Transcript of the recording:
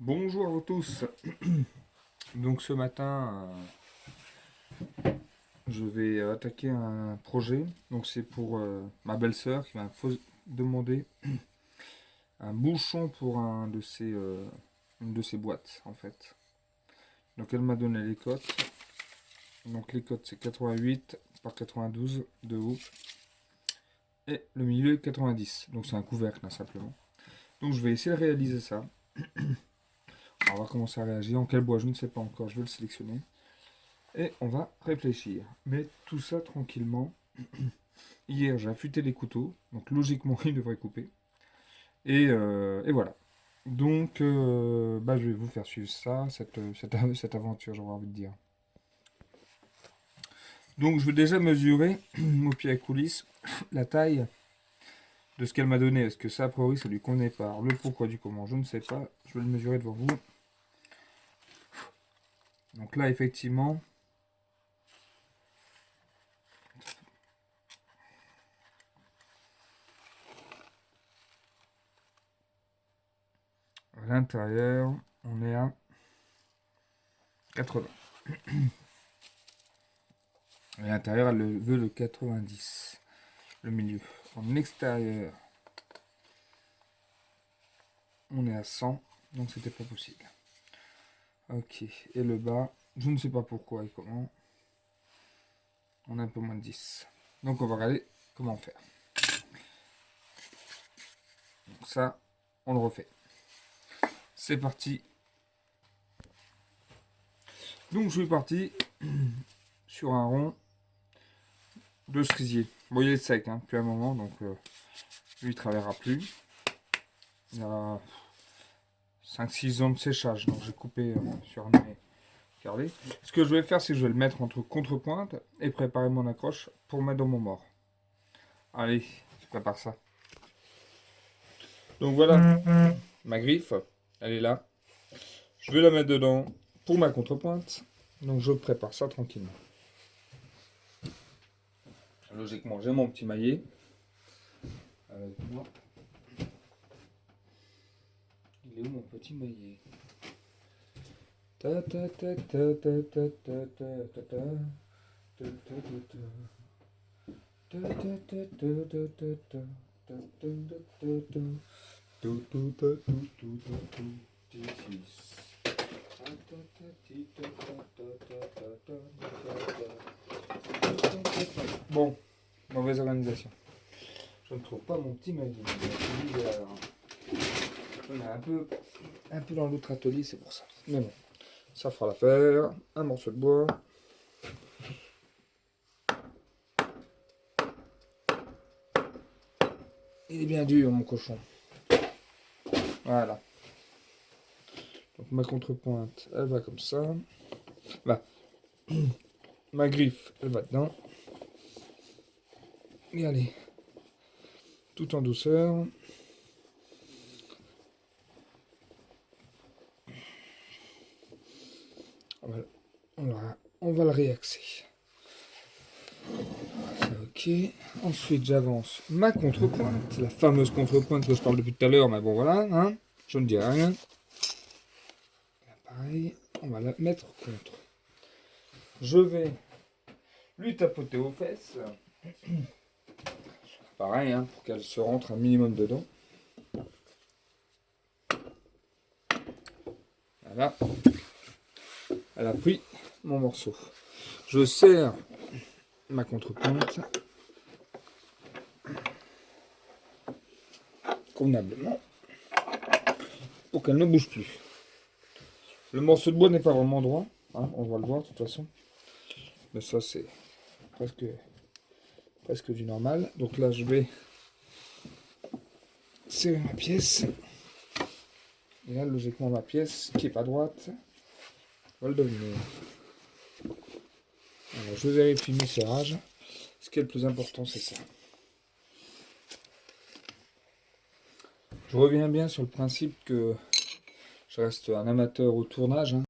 Bonjour à vous tous. Donc ce matin, je vais attaquer un projet. Donc c'est pour ma belle-sœur qui m'a demandé un bouchon pour une de ses boîtes en fait. Donc elle m'a donné les cotes. Donc les cotes c'est 88 par 92 de haut. Et le milieu 90. Donc c'est un couvercle hein, simplement. Donc je vais essayer de réaliser ça. On va voir comment ça réagit. En quel bois je ne sais pas encore. Je vais le sélectionner. Et on va réfléchir. Mais tout ça tranquillement. Hier, j'ai affûté les couteaux. Donc logiquement, il devrait couper. Et voilà. Donc, je vais vous faire suivre ça, cette aventure, j'aurais envie de dire. Donc, je vais déjà mesurer au pied à coulisses la taille de ce qu'elle m'a donné. Est-ce que ça, a priori, ça lui convenait pas? Alors, le pourquoi du comment, je ne sais pas. Je vais le mesurer devant vous. Donc là, effectivement, à l'intérieur, on est à 80. À l'intérieur, elle veut le 90. Le milieu. En extérieur, on est à 100. Donc, c'était pas possible. Ok. Et le bas, je ne sais pas pourquoi et comment. On a un peu moins de 10. Donc, on va regarder comment faire. Donc, ça, on le refait. C'est parti. Donc, je suis parti sur un rond de cerisier. Bon, il est sec hein, depuis un moment, donc lui, il ne travaillera plus. Il y a 5-6 ans de séchage, donc j'ai coupé sur un carré. Ce que je vais faire, c'est que je vais le mettre entre contrepointe et préparer mon accroche pour mettre dans mon mort. Allez, je prépare ça. Donc voilà, ma griffe, elle est là. Je vais la mettre dedans pour ma contrepointe. Donc je prépare ça tranquillement. Logiquement, j'ai mon petit maillet. Avec moi. Il est où mon petit maillet? Ta ta ta ta ta ta ta ta ta ta ta Bon, mauvaise organisation. Je ne trouve pas mon petit maillet. On est un peu dans l'autre atelier, c'est pour ça. Mais bon, ça fera l'affaire. Un morceau de bois. Il est bien dur, mon cochon. Voilà. Donc ma contrepointe, elle va comme ça. Là. Ma griffe, elle va dedans. Et allez. Tout en douceur. Voilà. On va le réaxer. Ok. Ensuite, j'avance ma contrepointe. La fameuse contrepointe que je parle depuis tout à l'heure. Mais bon, voilà. Hein, je ne dis rien. Là, pareil. On va la mettre contre. Je vais lui tapoter aux fesses. Pareil, hein, pour qu'elle se rentre un minimum dedans. Voilà. Elle a pris mon morceau. Je serre ma contrepointe convenablement pour qu'elle ne bouge plus. Le morceau de bois n'est pas vraiment droit, hein, on va le voir de toute façon. Mais ça c'est presque du normal. Donc là je vais serrer ma pièce. Et là logiquement ma pièce qui est pas droite va le devenir. Alors, je vérifie mes serrages. Ce qui est le plus important c'est ça. Je reviens bien sur le principe que je reste un amateur au tournage. Hein.